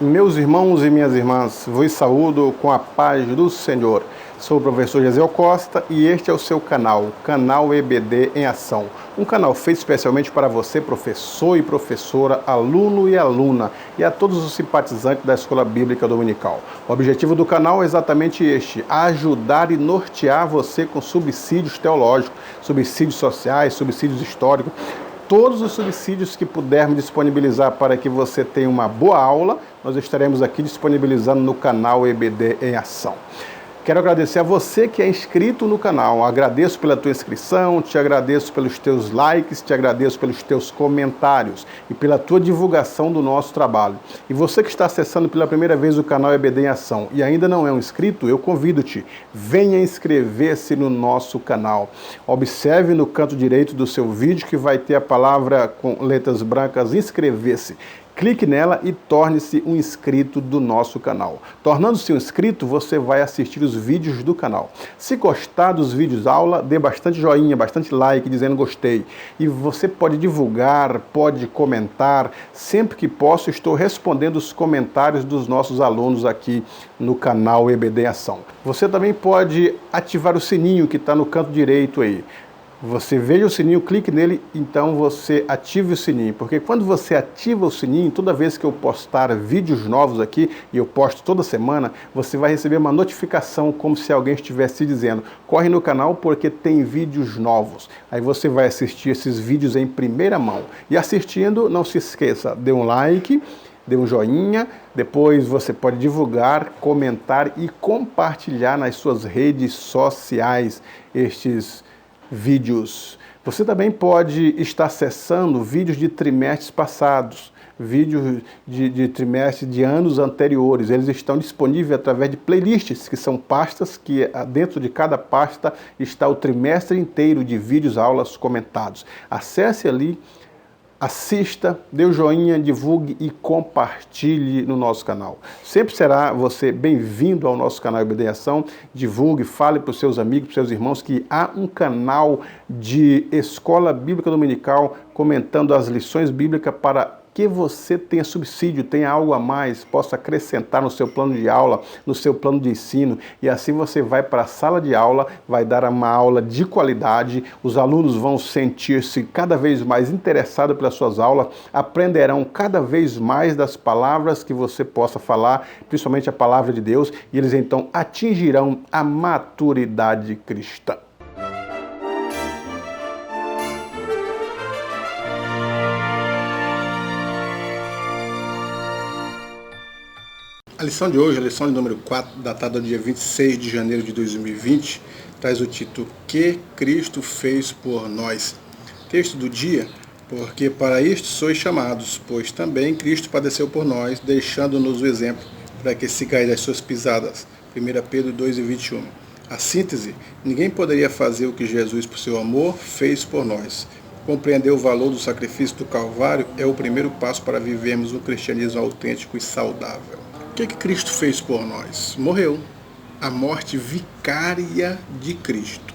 Meus irmãos e minhas irmãs, vos saúdo com a paz do Senhor. Sou o professor Gesiel Costa e este é o seu canal EBD em Ação. Um canal feito especialmente para você, professor e professora, aluno e aluna, e a todos os simpatizantes da Escola Bíblica Dominical. O objetivo do canal é exatamente este: ajudar e nortear você com subsídios teológicos, subsídios sociais, subsídios históricos, todos os subsídios que pudermos disponibilizar para que você tenha uma boa aula, nós estaremos aqui disponibilizando no canal EBD em Ação. Quero agradecer a você que é inscrito no canal. Agradeço pela tua inscrição, te agradeço pelos teus likes, te agradeço pelos teus comentários e pela tua divulgação do nosso trabalho. E você que está acessando pela primeira vez o canal EBD em Ação e ainda não é um inscrito, eu convido-te, venha inscrever-se no nosso canal. Observe no canto direito do seu vídeo que vai ter a palavra com letras brancas inscrever-se. Clique nela e torne-se um inscrito do nosso canal. Tornando-se um inscrito, você vai assistir os vídeos do canal. Se gostar dos vídeos aula, dê bastante joinha, bastante like, dizendo gostei. E você pode divulgar, pode comentar. Sempre que posso, estou respondendo os comentários dos nossos alunos aqui no canal EBD Ação. Você também pode ativar o sininho que está no canto direito aí. Você veja o sininho, clique nele, então você ative o sininho, porque quando você ativa o sininho, toda vez que eu postar vídeos novos aqui, e eu posto toda semana, você vai receber uma notificação como se alguém estivesse dizendo: corre no canal porque tem vídeos novos. Aí você vai assistir esses vídeos em primeira mão. E assistindo, não se esqueça, dê um like, dê um joinha, depois você pode divulgar, comentar e compartilhar nas suas redes sociais estes vídeos. Você também pode estar acessando vídeos de trimestres passados, vídeos de trimestres de anos anteriores. Eles estão disponíveis através de playlists, que são pastas que dentro de cada pasta está o trimestre inteiro de vídeos, aulas comentados. Acesse ali, assista, dê o joinha, divulgue e compartilhe no nosso canal. Sempre será você bem-vindo ao nosso canal EBD em Ação. Divulgue, fale para os seus amigos, para os seus irmãos que há um canal de Escola Bíblica Dominical comentando as lições bíblicas para que você tenha subsídio, tenha algo a mais, possa acrescentar no seu plano de aula, no seu plano de ensino, e assim você vai para a sala de aula, vai dar uma aula de qualidade, os alunos vão sentir-se cada vez mais interessados pelas suas aulas, aprenderão cada vez mais das palavras que você possa falar, principalmente a palavra de Deus, e eles então atingirão a maturidade cristã. A lição de hoje, a lição de número 4, datada do dia 26 de janeiro de 2020, traz o título Que Cristo fez por nós. Texto do dia: porque para isto sois chamados, pois também Cristo padeceu por nós, deixando-nos o exemplo, para que sigais as suas pisadas. 1 Pedro 2:21. A síntese: ninguém poderia fazer o que Jesus, por seu amor, fez por nós. Compreender o valor do sacrifício do Calvário é o primeiro passo para vivermos um cristianismo autêntico e saudável. O que Cristo fez por nós? Morreu. A morte vicária de Cristo.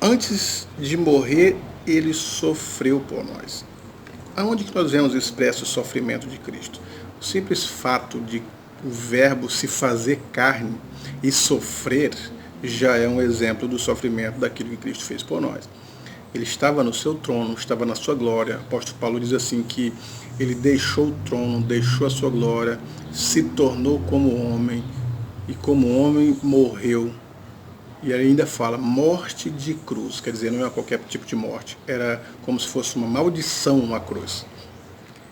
Antes de morrer, ele sofreu por nós. Aonde que nós vemos expresso o sofrimento de Cristo? O simples fato de o verbo se fazer carne e sofrer já é um exemplo do sofrimento daquilo que Cristo fez por nós. Ele estava no seu trono, estava na sua glória. O apóstolo Paulo diz assim que ele deixou o trono, deixou a sua glória, se tornou como homem e como homem morreu. E ainda fala morte de cruz, quer dizer, não é qualquer tipo de morte, era como se fosse uma maldição a cruz.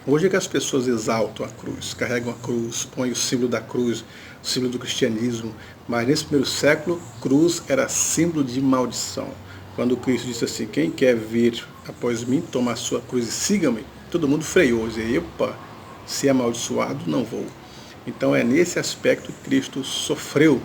Hoje é que as pessoas exaltam a cruz, carregam a cruz, põem o símbolo da cruz, o símbolo do cristianismo, mas nesse primeiro século, cruz era símbolo de maldição. Quando Cristo disse assim: quem quer vir após mim, toma a sua cruz e siga-me, todo mundo freou, dizia: epa, se é amaldiçoado, não vou. Então é nesse aspecto que Cristo sofreu.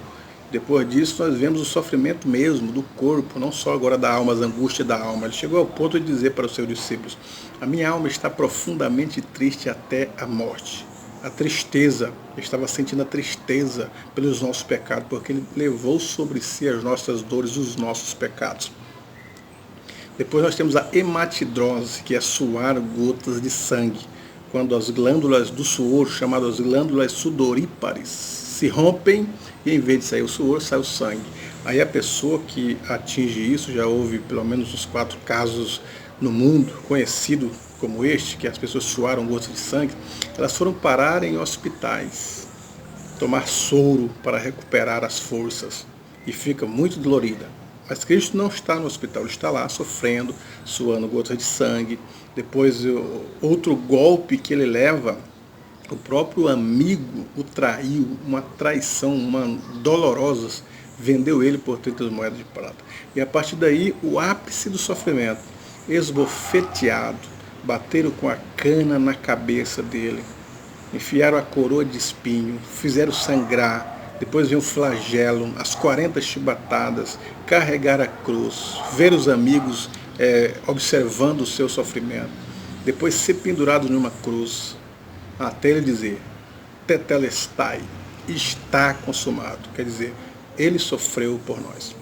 Depois disso nós vemos o sofrimento mesmo do corpo, não só agora da alma, as angústias da alma. Ele chegou ao ponto de dizer para os seus discípulos: a minha alma está profundamente triste até a morte. A tristeza, eu estava sentindo a tristeza pelos nossos pecados, porque ele levou sobre si as nossas dores, os nossos pecados. Depois nós temos a hematidrose, que é suar gotas de sangue. quando as glândulas do suor, chamadas glândulas sudorípares, se rompem e em vez de sair o suor, sai o sangue. Aí a pessoa que atinge isso, já houve pelo menos uns 4 casos no mundo conhecido como este, que as pessoas suaram gotas de sangue, elas foram parar em hospitais, tomar soro para recuperar as forças e fica muito dolorida. Mas Cristo não está no hospital, ele está lá sofrendo, suando gotas de sangue. Depois, outro golpe que ele leva, o próprio amigo o traiu, uma traição, uma dolorosa, vendeu ele por 30 moedas de prata. E a partir daí, o ápice do sofrimento, esbofeteado, bateram com a cana na cabeça dele, enfiaram a coroa de espinho, fizeram sangrar. Depois veio o flagelo, as 40 chibatadas, carregar a cruz, ver os amigos observando o seu sofrimento, depois ser pendurado numa cruz, até ele dizer, tetelestai, está consumado. Quer dizer, ele sofreu por nós.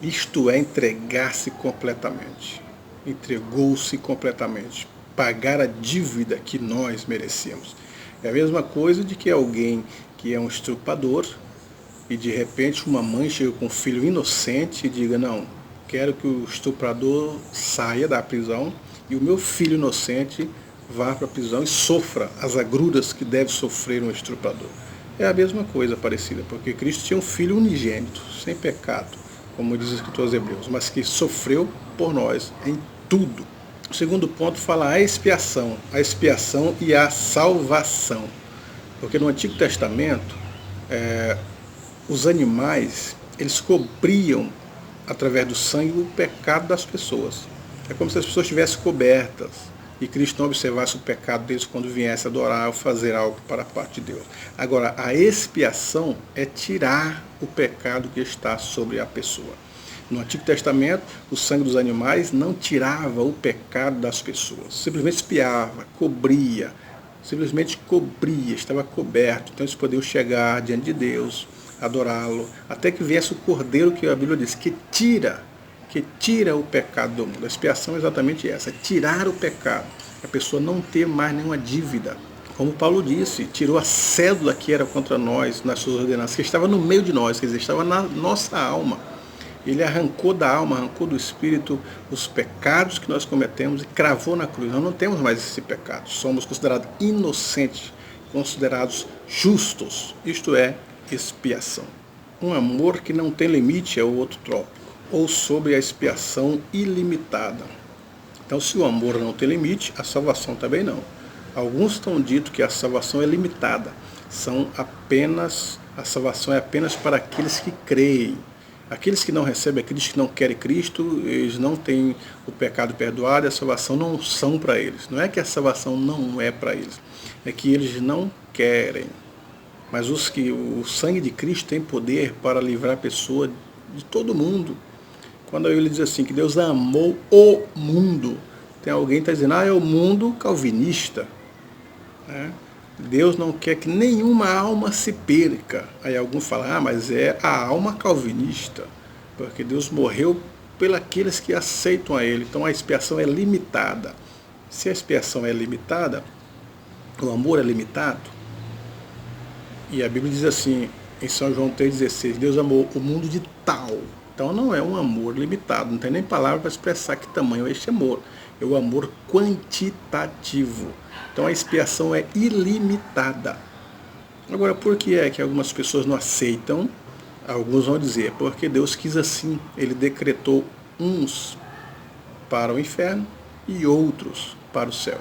Isto é entregar-se completamente, entregou-se completamente, pagar a dívida que nós merecíamos. É a mesma coisa de que alguém que é um estuprador e de repente uma mãe chega com um filho inocente e diga, não, quero que o estuprador saia da prisão e o meu filho inocente vá para a prisão e sofra as agruras que deve sofrer um estuprador. É a mesma coisa parecida, porque Cristo tinha um filho unigênito, sem pecado, como diz o escritor aos Hebreus, mas que sofreu por nós em tudo. O segundo ponto fala a expiação e a salvação. Porque no Antigo Testamento, os animais, eles cobriam, através do sangue, o pecado das pessoas. É como se as pessoas estivessem cobertas e Cristo não observasse o pecado deles quando viesse adorar ou fazer algo para a parte de Deus. Agora, a expiação é tirar o pecado que está sobre a pessoa. No Antigo Testamento, o sangue dos animais não tirava o pecado das pessoas, simplesmente expiava, cobria, estava coberto. Então eles podiam chegar diante de Deus, adorá-lo, até que viesse o cordeiro que a Bíblia diz, que tira o pecado do mundo. A expiação é exatamente essa, tirar o pecado, a pessoa não ter mais nenhuma dívida. Como Paulo disse, tirou a cédula que era contra nós nas suas ordenanças, que estava no meio de nós, quer dizer, estava na nossa alma. Ele arrancou da alma, arrancou do espírito os pecados que nós cometemos e cravou na cruz. Nós não temos mais esse pecado. Somos considerados inocentes, considerados justos. Isto é expiação. Um amor que não tem limite é o outro tópico. Ou sobre a expiação ilimitada. Então, se o amor não tem limite, a salvação também não. Alguns estão dito que a salvação é limitada. A salvação é apenas para aqueles que creem. Aqueles que não recebem a Cristo, que não querem Cristo, eles não têm o pecado perdoado, e a salvação não são para eles. Não é que a salvação não é para eles, é que eles não querem. Mas o sangue de Cristo tem poder para livrar a pessoa de todo mundo. Quando ele diz assim, que Deus amou o mundo, tem alguém que está dizendo, é o mundo calvinista, né? Deus não quer que nenhuma alma se perca. Aí alguns falam, mas é a alma calvinista, porque Deus morreu pelos que aceitam a Ele. Então a expiação é limitada. Se a expiação é limitada, o amor é limitado. E a Bíblia diz assim, em São João 3,16, Deus amou o mundo de tal. Então não é um amor limitado, não tem nem palavra para expressar que tamanho é este amor. É o amor quantitativo. Então a expiação é ilimitada. Agora, por que é que algumas pessoas não aceitam? Alguns vão dizer, porque Deus quis assim. Ele decretou uns para o inferno e outros para o céu.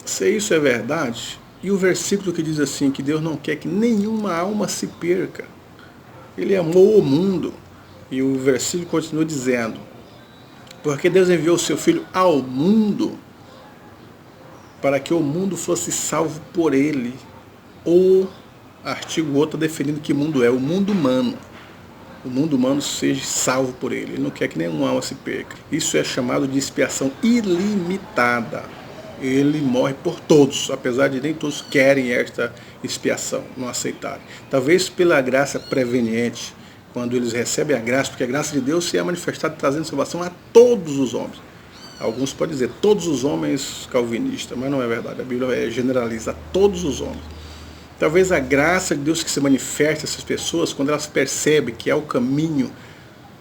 Se isso é verdade, e o versículo que diz assim, que Deus não quer que nenhuma alma se perca. Ele amou o mundo. E o versículo continua dizendo, porque Deus enviou o seu Filho ao mundo, para que o mundo fosse salvo por ele. O artigo 8 definindo que mundo é, o mundo humano. O mundo humano seja salvo por ele. Ele não quer que nenhuma alma se perca. Isso é chamado de expiação ilimitada. Ele morre por todos, apesar de nem todos querem esta expiação, não aceitarem. Talvez pela graça preveniente, quando eles recebem a graça, porque a graça de Deus se é manifestada trazendo salvação a todos os homens. Alguns podem dizer todos os homens calvinistas, mas não é verdade. A Bíblia generaliza todos os homens. Talvez a graça de Deus que se manifesta a essas pessoas, quando elas percebem que é o caminho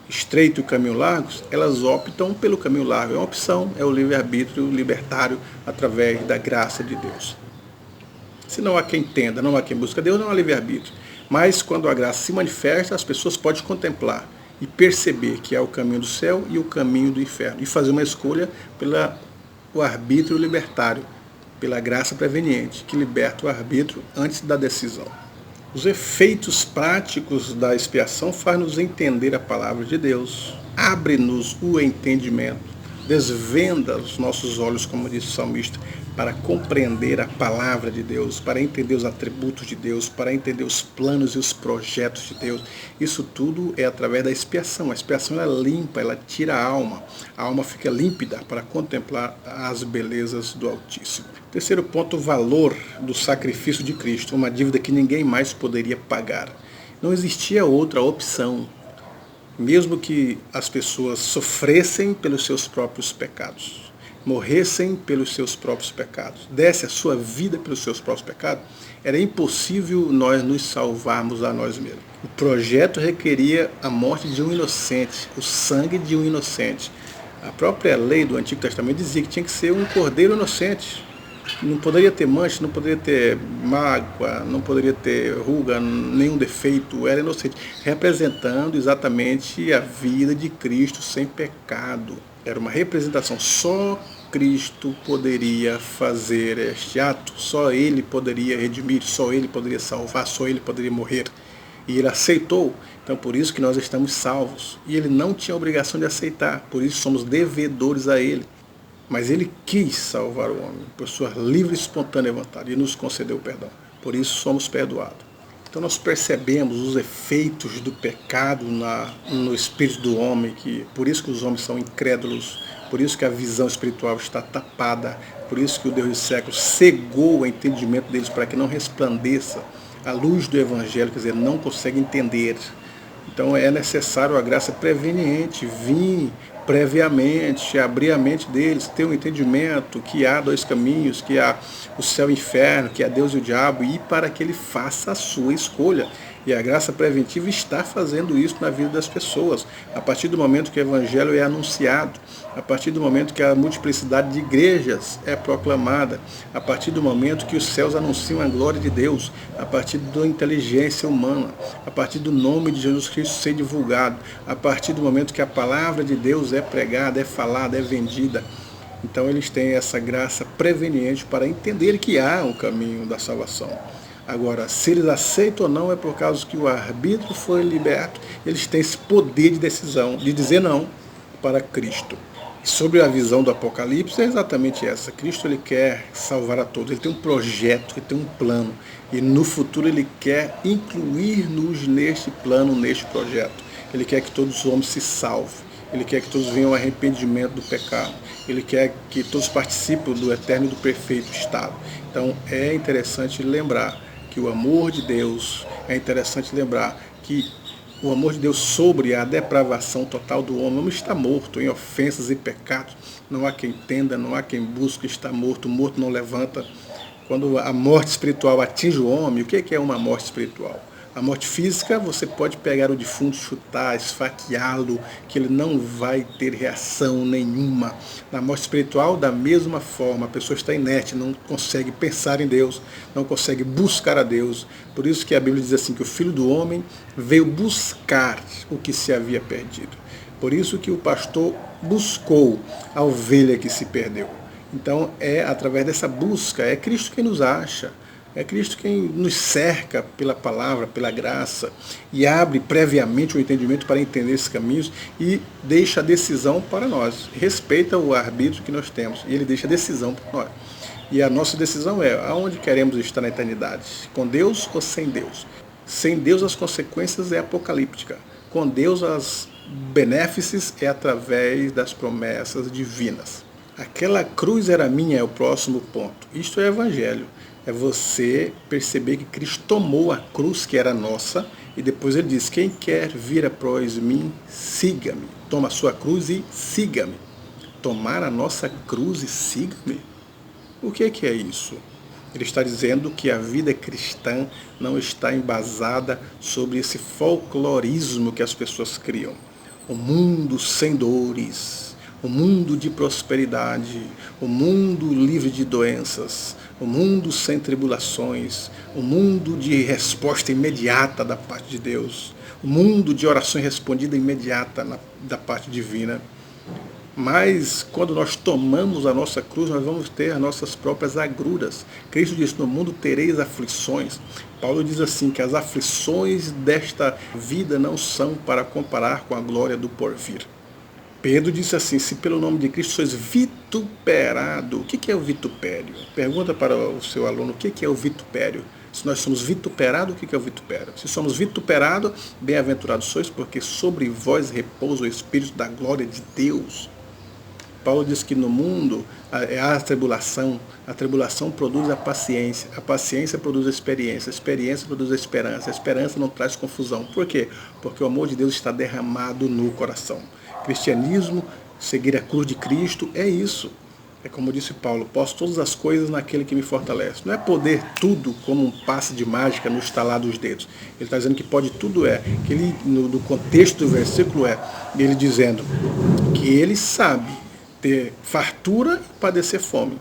estreito e o caminho largo, elas optam pelo caminho largo. É uma opção, é o livre-arbítrio libertário através da graça de Deus. Se não há quem entenda, não há quem busca Deus, não há livre-arbítrio. Mas quando a graça se manifesta, as pessoas podem contemplar e perceber que é o caminho do céu e o caminho do inferno. E fazer uma escolha pelo arbítrio libertário, pela graça preveniente, que liberta o arbítrio antes da decisão. Os efeitos práticos da expiação faz-nos entender a palavra de Deus, abre-nos o entendimento, desvenda os nossos olhos, como disse o salmista, para compreender a palavra de Deus, para entender os atributos de Deus, para entender os planos e os projetos de Deus. Isso tudo é através da expiação. A expiação ela limpa, ela tira a alma fica límpida para contemplar as belezas do Altíssimo. Terceiro ponto, o valor do sacrifício de Cristo, uma dívida que ninguém mais poderia pagar. Não existia outra opção, mesmo que as pessoas sofressem pelos seus próprios pecados, morressem pelos seus próprios pecados, desse a sua vida pelos seus próprios pecados, era impossível nós nos salvarmos a nós mesmos. O projeto requeria a morte de um inocente, o sangue de um inocente. A própria lei do Antigo Testamento dizia que tinha que ser um cordeiro inocente. Não poderia ter mancha, não poderia ter mágoa, não poderia ter ruga, nenhum defeito, era inocente, representando exatamente a vida de Cristo sem pecado. Era uma representação, só Cristo poderia fazer este ato, só Ele poderia redimir, só Ele poderia salvar, só Ele poderia morrer. E Ele aceitou, então por isso que nós estamos salvos. E Ele não tinha obrigação de aceitar, por isso somos devedores a Ele. Mas Ele quis salvar o homem, por sua livre e espontânea vontade, e nos concedeu o perdão. Por isso somos perdoados. Então nós percebemos os efeitos do pecado no espírito do homem, que por isso que os homens são incrédulos, por isso que a visão espiritual está tapada, por isso que o Deus dos séculos cegou o entendimento deles para que não resplandeça a luz do Evangelho, quer dizer, não consegue entender. Então é necessário a graça preveniente, vir previamente, abrir a mente deles, ter um entendimento que há dois caminhos, que há o céu e o inferno, que há Deus e o diabo, e para que ele faça a sua escolha. E a graça preventiva está fazendo isso na vida das pessoas. A partir do momento que o Evangelho é anunciado, a partir do momento que a multiplicidade de igrejas é proclamada, a partir do momento que os céus anunciam a glória de Deus, a partir da inteligência humana, a partir do nome de Jesus Cristo ser divulgado, a partir do momento que a palavra de Deus é pregada, é falada, é vendida. Então eles têm essa graça preveniente para entender que há um caminho da salvação. Agora, se eles aceitam ou não, é por causa que o arbítrio foi liberto, eles têm esse poder de decisão, de dizer não para Cristo. E sobre a visão do Apocalipse é exatamente essa. Cristo ele quer salvar a todos, ele tem um projeto, ele tem um plano. E no futuro ele quer incluir-nos neste plano, neste projeto. Ele quer que todos os homens se salvem. Ele quer que todos venham ao arrependimento do pecado. Ele quer que todos participem do eterno e do perfeito estado. Então é interessante lembrar que o amor de Deus, é interessante lembrar que o amor de Deus sobre a depravação total do homem. O homem está morto em ofensas e pecados. Não há quem entenda, não há quem busque, está morto. O morto não levanta. Quando a morte espiritual atinge o homem, o que é uma morte espiritual? A morte física, você pode pegar o defunto, chutar, esfaqueá-lo, que ele não vai ter reação nenhuma. Na morte espiritual, da mesma forma, a pessoa está inerte, não consegue pensar em Deus, não consegue buscar a Deus. Por isso que a Bíblia diz assim, que o Filho do Homem veio buscar o que se havia perdido. Por isso que o pastor buscou a ovelha que se perdeu. Então, é através dessa busca, é Cristo quem nos acha. É Cristo quem nos cerca pela palavra, pela graça, e abre previamente o entendimento para entender esses caminhos e deixa a decisão para nós. Respeita o arbítrio que nós temos e ele deixa a decisão para nós. E a nossa decisão é aonde queremos estar na eternidade, com Deus ou sem Deus. Sem Deus as consequências é apocalíptica. Com Deus as benéfices é através das promessas divinas. Aquela cruz era minha é o próximo ponto. Isto é evangelho. É você perceber que Cristo tomou a cruz que era nossa e depois ele diz, quem quer vir após mim, siga-me. Toma a sua cruz e siga-me. tomar a nossa cruz e siga-me. O que é isso? Ele está dizendo que a vida cristã não está embasada sobre esse folclorismo que as pessoas criam. O mundo sem dores, o mundo de prosperidade, o mundo livre de doenças, o mundo sem tribulações, o mundo de resposta imediata da parte de Deus, o mundo de oração respondida imediata da parte divina. Mas quando nós tomamos a nossa cruz, nós vamos ter as nossas próprias agruras. Cristo disse, no mundo tereis aflições. Paulo diz assim, que as aflições desta vida não são para comparar com a glória do porvir. Pedro disse assim, se pelo nome de Cristo sois vituperado. O que é o vitupério? Pergunta para o seu aluno, o que é o vitupério? Se nós somos vituperados, o que é o vitupério? Se somos vituperados, bem-aventurados sois, porque sobre vós repousa o Espírito da glória de Deus. Paulo diz que no mundo há a tribulação produz a paciência produz a experiência produz a esperança não traz confusão. Por quê? Porque o amor de Deus está derramado no coração. Cristianismo, seguir a cruz de Cristo, é isso. É como disse Paulo, posso todas as coisas naquele que me fortalece. Não é poder tudo como um passe de mágica no estalar dos dedos. Ele está dizendo que pode tudo que ele, no contexto do versículo ele dizendo que ele sabe ter fartura e padecer fome,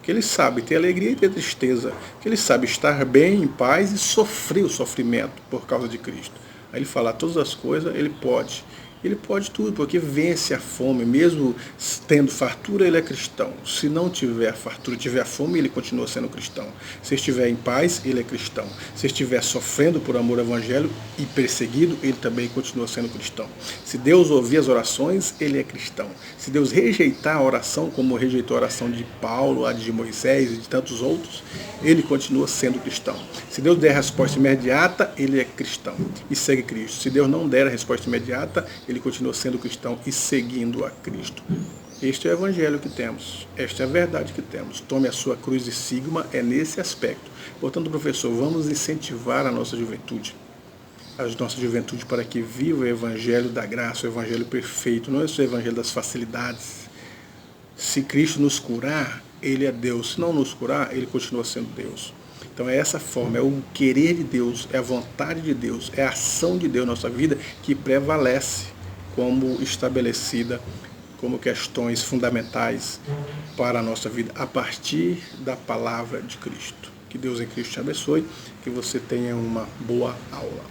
que ele sabe ter alegria e ter tristeza, que ele sabe estar bem, em paz e sofrer o sofrimento por causa de Cristo. Aí ele fala, todas as coisas ele pode tudo, porque vence a fome, mesmo tendo fartura, ele é cristão. Se não tiver fartura, tiver fome, ele continua sendo cristão. Se estiver em paz, ele é cristão. Se estiver sofrendo por amor ao evangelho e perseguido, ele também continua sendo cristão. Se Deus ouvir as orações, ele é cristão. Se Deus rejeitar a oração, como rejeitou a oração de Paulo, a de Moisés e de tantos outros, ele continua sendo cristão. Se Deus der a resposta imediata, ele é cristão e segue Cristo. Se Deus não der a resposta imediata, ele continua sendo cristão e seguindo a Cristo. Este é o evangelho que temos, esta é a verdade que temos. Tome a sua cruz e siga-me, é nesse aspecto. Portanto, professor, vamos incentivar a nossa juventude para que viva o evangelho da graça, o evangelho perfeito, não é só o evangelho das facilidades. Se Cristo nos curar, ele é Deus. Se não nos curar, ele continua sendo Deus. Então é essa forma, é o querer de Deus, é a vontade de Deus, é a ação de Deus na nossa vida que prevalece como estabelecida como questões fundamentais para a nossa vida a partir da palavra de Cristo. Que Deus em Cristo te abençoe, que você tenha uma boa aula.